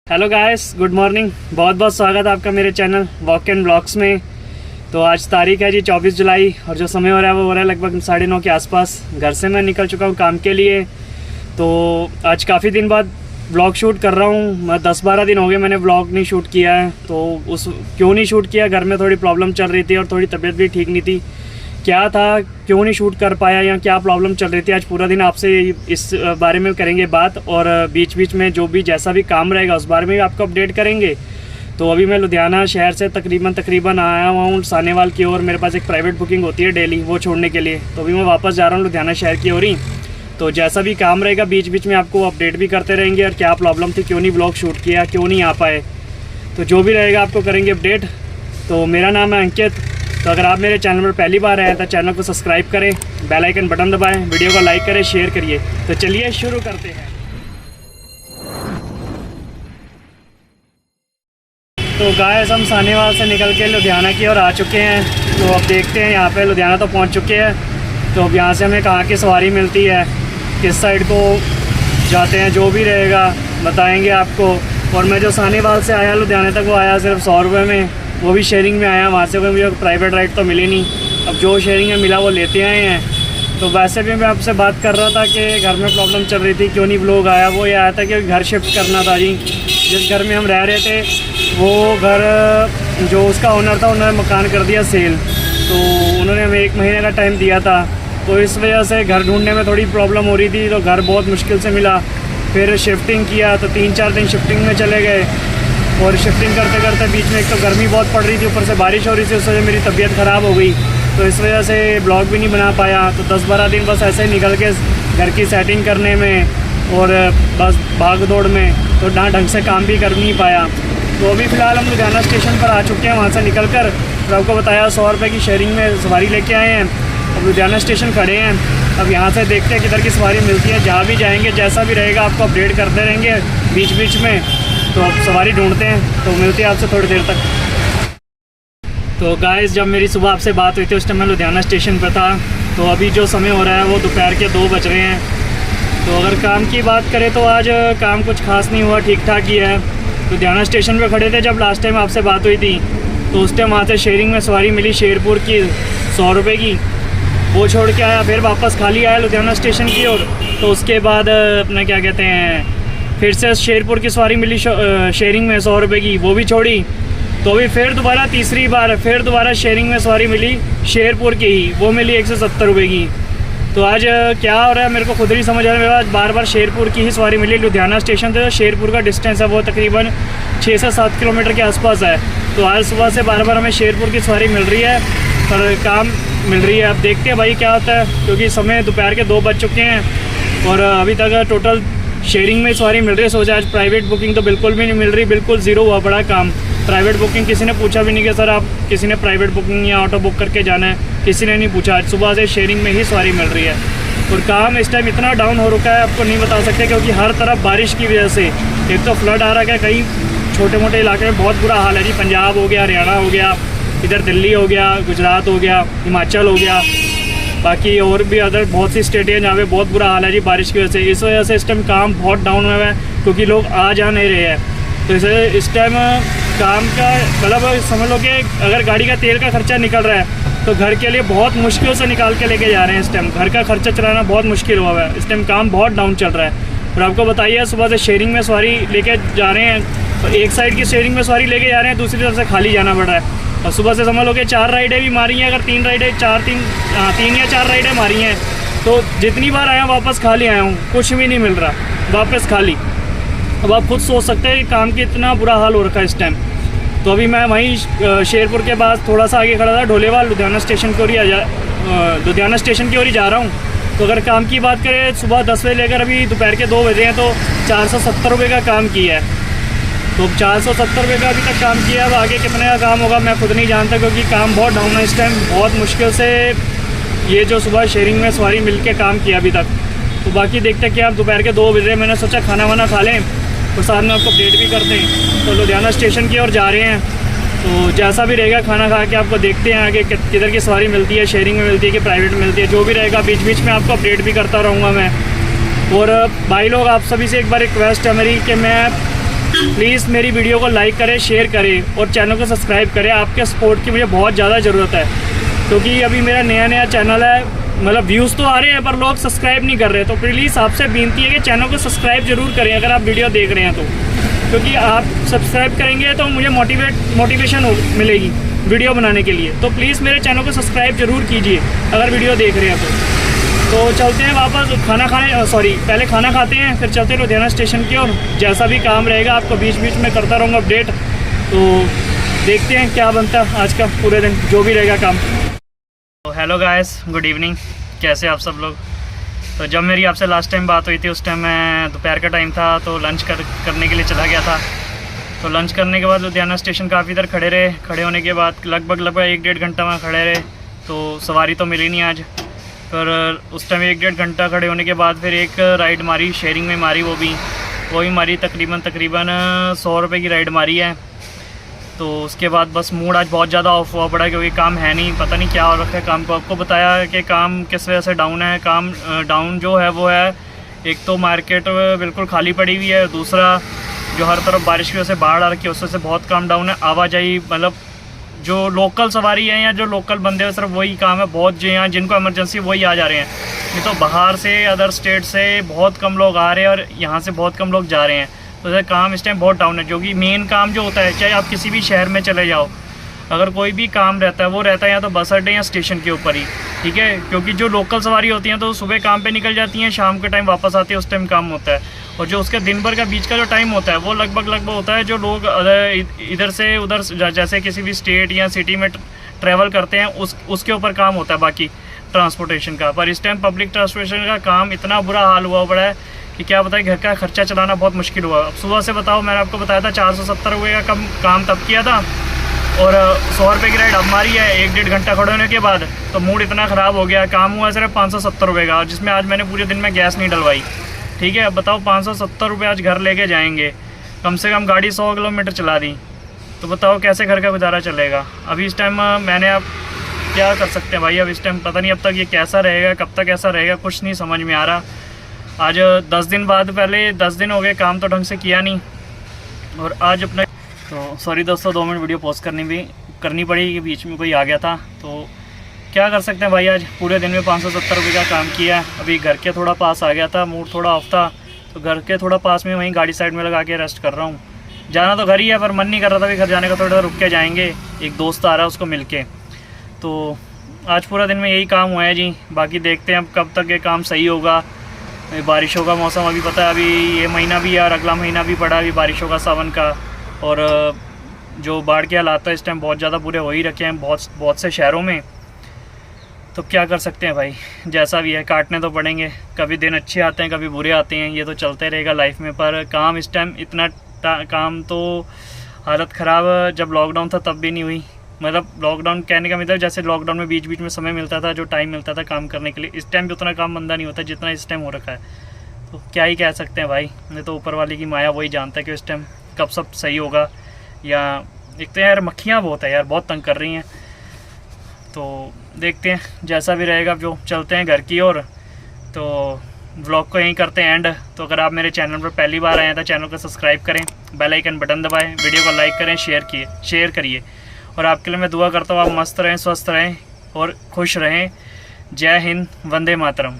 Hello guys, good morning. बहुत बहुत स्वागत है आपका मेरे चैनल वॉक एंड ब्लॉग्स में। तो आज तारीख है जी 24 जुलाई और जो समय हो रहा है वो हो रहा है लगभग 9:30 के आसपास। घर से मैं निकल चुका हूँ काम के लिए। तो आज काफ़ी दिन बाद ब्लॉग शूट कर रहा हूँ। मैं 10-12 दिन हो गए मैंने ब्लॉग नहीं शूट किया है। तो क्यों नहीं शूट किया, घर में थोड़ी प्रॉब्लम चल रही थी और थोड़ी तबीयत भी ठीक नहीं थी। क्या था, क्यों नहीं शूट कर पाया या क्या प्रॉब्लम चल रही थी, आज पूरा दिन आपसे इस बारे में करेंगे बात। और बीच बीच में जो भी जैसा भी काम रहेगा उस बारे में भी आपको अपडेट करेंगे। तो अभी मैं लुधियाना शहर से तकरीबन आया हुआ हूँ सानेवाल की ओर। मेरे पास एक प्राइवेट बुकिंग होती है डेली, वो छोड़ने के लिए। तो अभी मैं वापस जा रहा हूँ लुधियाना शहर की ओर ही। तो जैसा भी काम रहेगा बीच बीच में आपको अपडेट भी करते रहेंगे और क्या प्रॉब्लम थी, क्यों नहीं ब्लॉग शूट किया, क्यों नहीं आ पाए, तो जो भी रहेगा आपको करेंगे अपडेट। तो मेरा नाम है अंकित। तो अगर आप मेरे चैनल पर पहली बार आए तो चैनल को सब्सक्राइब करें, बेल आइकन बटन दबाएं, वीडियो को लाइक करें, शेयर करिए। तो चलिए शुरू करते हैं। तो गाइस, हम सानेवाल से निकल के लुधियाना की ओर आ चुके हैं। तो अब देखते हैं, यहाँ पे लुधियाना तो पहुँच चुके हैं। तो अब यहाँ से हमें कहाँ की सवारी मिलती है, किस साइड को जाते हैं, जो भी रहेगा बताएँगे आपको। और मैं जो सानेवाल से आया लुधियाना तक, वो आया सिर्फ 100 रुपये में, वो भी शेयरिंग में आया। वहाँ से कोई मुझे प्राइवेट राइड तो मिली नहीं। अब जो शेयरिंग में मिला वो लेते आए हैं। तो वैसे भी मैं आपसे बात कर रहा था कि घर में प्रॉब्लम चल रही थी, क्यों नहीं व्लॉग आया। वो ये आया था कि घर शिफ्ट करना था जी। जिस घर में हम रह रहे थे वो घर जो उसका ओनर था, उन्होंने मकान कर दिया सेल। तो उन्होंने हमें 1 महीने का टाइम दिया था। तो इस वजह से घर ढूंढने में थोड़ी प्रॉब्लम हो रही थी। तो घर बहुत मुश्किल से मिला। फिर शिफ्टिंग किया तो 3-4 दिन शिफ्टिंग में चले गए। और शिफ्टिंग करते करते बीच में एक तो गर्मी बहुत पड़ रही थी, ऊपर से बारिश हो रही थी, उस वजह मेरी तबीयत ख़राब हो गई। तो इस वजह से ब्लॉग भी नहीं बना पाया। तो 10-12 दिन बस ऐसे ही निकल के घर की सेटिंग करने में और बस भाग दौड़ में, तो ना ढंग से काम भी कर नहीं पाया। तो अभी फ़िलहाल हम लुधियाना स्टेशन पर आ चुके हैं। वहाँ से निकल कर तो आपको बताया 100 रुपये की शेयरिंग में सवारी लेके आए हैं। अब लुधियाना स्टेशन खड़े हैं। अब यहाँ से देखते हैं किधर की सवारी मिलती है। जहाँ भी जाएंगे जैसा भी रहेगा आपको अपडेट करते रहेंगे बीच बीच में। तो अब सवारी ढूंढते हैं, तो मिलते हैं आपसे थोड़ी देर तक। तो गाइस, जब मेरी सुबह आपसे बात हुई थी उस टाइम मैं लुधियाना स्टेशन पर था। तो अभी जो समय हो रहा है वो दोपहर के 2 बज रहे हैं। तो अगर काम की बात करें तो आज काम कुछ खास नहीं हुआ, ठीक ठाक ही है। लुधियाना स्टेशन पर खड़े थे जब लास्ट टाइम आपसे बात हुई थी। तो उस टाइम वहाँ से शेयरिंग में सवारी मिली शेरपुर की 100 रुपये की, वो छोड़ के आया। फिर वापस खाली आया लुधियाना स्टेशन की ओर। तो उसके बाद अपना क्या कहते हैं, फिर से शेरपुर की सवारी मिली शेयरिंग में 100 रुपये की, वो भी छोड़ी। तो अभी फिर दोबारा तीसरी बार फिर दोबारा शेयरिंग में सवारी मिली शेरपुर की ही, वो मिली 170 रुपये की। तो आज क्या हो रहा है मेरे को खुद नहीं समझ आ रहा है। मेरे पास बार बार शेरपुर की ही सवारी मिली। लुधियाना स्टेशन से शेरपुर का डिस्टेंस है वो तकरीबन 6 से 7 किलोमीटर के आसपास है। तो आज सुबह से बार बार हमें शेरपुर की सवारी मिल रही है पर काम मिल रही है। अब देखते हैं भाई क्या होता है, क्योंकि समय दोपहर के 2 बज चुके हैं और अभी तक टोटल शेयरिंग में सवारी मिल रही है। सोचा आज प्राइवेट बुकिंग तो बिल्कुल भी नहीं मिल रही, बिल्कुल ज़ीरो हुआ पड़ा काम। प्राइवेट बुकिंग किसी ने पूछा भी नहीं कि सर आप किसी ने प्राइवेट बुकिंग या ऑटो बुक करके जाना है, किसी ने नहीं पूछा। आज सुबह से शेयरिंग में ही सवारी मिल रही है। और काम इस टाइम इतना डाउन हो रखा है आपको नहीं बता सकते, क्योंकि हर तरफ बारिश की वजह से एक तो फ्लड आ रहा है, कई छोटे मोटे इलाके में बहुत बुरा हाल है जी। पंजाब हो गया, हरियाणा हो गया, इधर दिल्ली हो गया, गुजरात हो गया, हिमाचल हो गया, बाकी और भी अदर बहुत सी स्टेट हैं जहाँ पे बहुत बुरा हाल है जी बारिश की वजह से। इस वजह से इस टाइम काम बहुत डाउन हुआ है, क्योंकि लोग आ जा नहीं रहे हैं। तो इस टाइम काम का मतलब समझ लो कि अगर गाड़ी का तेल का खर्चा निकल रहा है तो घर के लिए बहुत मुश्किल से निकाल के लेके जा रहे हैं। इस टाइम घर का खर्चा चलाना बहुत मुश्किल हुआ है। इस टाइम काम बहुत डाउन चल रहा है। और आपको बताइए, सुबह से शेयरिंग में सवारी लेके जा रहे हैं, तो एक साइड की शेयरिंग में सवारी लेके जा रहे हैं, दूसरी तरफ से खाली जाना पड़ रहा है। और सुबह से समझ लो कि 4 राइडें भी मारी हैं। अगर 3 या 4 राइडें मारी हैं तो जितनी बार आया वापस खाली आया हूँ, कुछ भी नहीं मिल रहा, वापस खाली। अब आप खुद सोच सकते हैं कि काम की इतना बुरा हाल हो रखा है इस टाइम। तो अभी मैं वहीं शेरपुर के पास थोड़ा सा आगे खड़ा था, ढोलेवाल लुधियाना स्टेशन की ओर ही जा रहा हूँ। तो अगर काम की बात करें, सुबह 10 बजे लेकर अभी दोपहर के 2 बजे हैं, तो 470 रुपये का काम किया है। तो 470 रुपये का अभी तक काम किया। अब आगे कितने का काम होगा मैं खुद नहीं जानता, क्योंकि काम बहुत डाउन है इस टाइम। बहुत मुश्किल से ये जो सुबह शेयरिंग में सवारी मिल के काम किया अभी तक। तो बाकी देखते हैं कि आप दोपहर के 2 बजे मैंने सोचा खाना वाना खा लें और साथ में आपको अपडेट भी कर दें। तो लुधियाना स्टेशन की ओर जा रहे हैं। तो जैसा भी रहेगा खाना खा के आपको देखते हैं आगे किधर की सवारी मिलती है, शेयरिंग में मिलती है कि प्राइवेट में मिलती है। जो भी रहेगा बीच बीच में आपको अपडेट भी करता रहूँगा मैं। और भाई लोग, आप सभी से एक बार रिक्वेस्ट है मेरी कि मैं प्लीज़ मेरी वीडियो को लाइक करें, शेयर करें और चैनल को सब्सक्राइब करें। आपके सपोर्ट की मुझे बहुत ज़्यादा ज़रूरत है, क्योंकि अभी मेरा नया चैनल है, मतलब व्यूज़ तो आ रहे हैं पर लोग सब्सक्राइब नहीं कर रहे। तो प्लीज़ आपसे विनती है कि चैनल को सब्सक्राइब ज़रूर करें अगर आप वीडियो देख रहे हैं तो, क्योंकि आप सब्सक्राइब करेंगे तो मुझे मोटिवेशन मिलेगी वीडियो बनाने के लिए। तो प्लीज़ मेरे चैनल को सब्सक्राइब ज़रूर कीजिए अगर वीडियो देख रहे हैं तो चलते हैं वापस पहले खाना खाते हैं, फिर चलते हैं लुधियाना स्टेशन की ओर। जैसा भी काम रहेगा आपको बीच बीच में करता रहूँगा अपडेट। तो देखते हैं क्या बनता है आज का पूरे दिन, जो भी रहेगा काम। तो हेलो गाइस, गुड इवनिंग, कैसे आप सब लोग। तो जब मेरी आपसे लास्ट टाइम बात हुई थी उस टाइम मैं दोपहर का टाइम था, तो लंच करने के लिए चला गया था। तो लंच करने के बाद लुधियाना स्टेशन काफ़ी देर खड़े रहे। खड़े होने के बाद लगभग 1-1.5 घंटा में खड़े रहे, तो सवारी तो मिली नहीं आज। पर उस टाइम 1-1.5 घंटा खड़े होने के बाद फिर एक राइड मारी, शेयरिंग में मारी, वो भी मारी तकरीबन 100 रुपये की राइड मारी है। तो उसके बाद बस मूड आज बहुत ज़्यादा ऑफ हुआ पड़ा, क्योंकि काम है नहीं, पता नहीं क्या हो रखा है काम को। आपको बताया कि काम किस वजह से डाउन है। काम डाउन जो है वो है, एक तो मार्केट बिल्कुल खाली पड़ी हुई है, दूसरा जो हर तरफ बारिश की वजह से बाढ़ आ रखी है उस वजह से बहुत काम डाउन है। आवाजाही मतलब जो लोकल सवारी है या जो लोकल बंदे हैं सिर्फ वही काम है, बहुत जो यहाँ जिनको इमरजेंसी वही आ जा रहे हैं। नहीं तो बाहर से अदर स्टेट से बहुत कम लोग आ रहे हैं और यहाँ से बहुत कम लोग जा रहे हैं। तो काम इस टाइम बहुत डाउन है, जो कि मेन काम जो होता है, चाहे आप किसी भी शहर में चले जाओ, अगर कोई भी काम रहता है वो रहता है या तो बस अड्डे या स्टेशन के ऊपर ही, ठीक है। क्योंकि जो लोकल सवारी होती हैं तो सुबह काम पे निकल जाती हैं, शाम के टाइम वापस आती है, उस टाइम काम होता है। और जो उसके दिन भर का बीच का जो टाइम होता है वो लगभग होता है जो लोग इधर से उधर जैसे किसी भी स्टेट या सिटी में ट्रैवल करते हैं उसके ऊपर काम होता है बाकी ट्रांसपोर्टेशन का। पर इस टाइम पब्लिक ट्रांसपोर्टेशन का काम इतना बुरा हाल हुआ पड़ा है कि क्या बताए, घर का खर्चा चलाना बहुत मुश्किल हुआ। अब सुबह से बताओ, मैंने आपको बताया था 470 रुपये का काम तब किया था और 100 रुपये की राइड अब मारी है 1-1.5 घंटा खड़े होने के बाद। तो मूड इतना ख़राब हो गया, काम हुआ सिर्फ 570 रुपये का, जिसमें आज मैंने पूरे दिन में गैस नहीं डलवाई, ठीक है। अब बताओ 570 रुपये आज घर लेके जाएंगे, कम से कम गाड़ी 100 किलोमीटर चला दी, तो बताओ कैसे घर का गुजारा चलेगा। अभी इस टाइम मैंने अब क्या कर सकते हैं भाई, अब इस टाइम पता नहीं अब तक ये कैसा रहेगा, कब तक ऐसा रहेगा, कुछ नहीं समझ में आ रहा। आज 10 दिन बाद, पहले 10 दिन हो गए काम तो ढंग से किया नहीं, और आज अपना तो सॉरी दोस्तों 2 मिनट वीडियो पॉज करनी पड़ी, बीच में कोई आ गया था। तो क्या कर सकते हैं भाई, आज पूरे दिन में 570 रुपये का काम किया। अभी घर के थोड़ा पास आ गया था, मूड थोड़ा ऑफ था, तो घर के थोड़ा पास में वहीं गाड़ी साइड में लगा के रेस्ट कर रहा हूँ। जाना तो घर ही है पर मन नहीं कर रहा था कि घर जाने का, थोड़ा रुक के जाएंगे, एक दोस्त आ रहा है उसको मिल के। तो आज पूरा दिन में यही काम हुआ है जी। बाकी देखते हैं अब कब तक ये काम सही होगा। बारिशों का मौसम अभी पता है, अभी ये महीना भी है और अगला महीना भी पड़ा अभी बारिशों का, सावन का। और जो बाढ़ के हालात है इस टाइम बहुत ज़्यादा बुरे हो ही रखे हैं बहुत से शहरों में। तो क्या कर सकते हैं भाई, जैसा भी है काटने तो पड़ेंगे। कभी दिन अच्छे आते हैं, कभी बुरे आते हैं, ये तो चलते रहेगा लाइफ में। पर काम इस टाइम इतना काम तो हालत ख़राब जब लॉकडाउन था तब भी नहीं हुई। मतलब लॉकडाउन कहने का मतलब जैसे लॉकडाउन में बीच बीच में समय मिलता था, जो टाइम मिलता था काम करने के लिए, इस टाइम भी उतना काम मंदा नहीं होता जितना इस टाइम हो रखा है। तो क्या ही कह सकते हैं भाई, नहीं तो ऊपर वाले की माया वही जानता है कि इस टाइम कब सब सही होगा। या एक तो यार मक्खियाँ बहुत है यार, बहुत तंग कर रही हैं। तो देखते हैं जैसा भी रहेगा, जो चलते हैं घर की ओर। तो व्लॉग को यहीं करते हैं एंड। तो अगर आप मेरे चैनल पर पहली बार आए हैं तो चैनल को सब्सक्राइब करें, बेल आइकन बटन दबाएं, वीडियो को लाइक करें, शेयर करिए। और आपके लिए मैं दुआ करता हूँ आप मस्त रहें, स्वस्थ रहें और खुश रहें। जय हिंद, वंदे मातरम।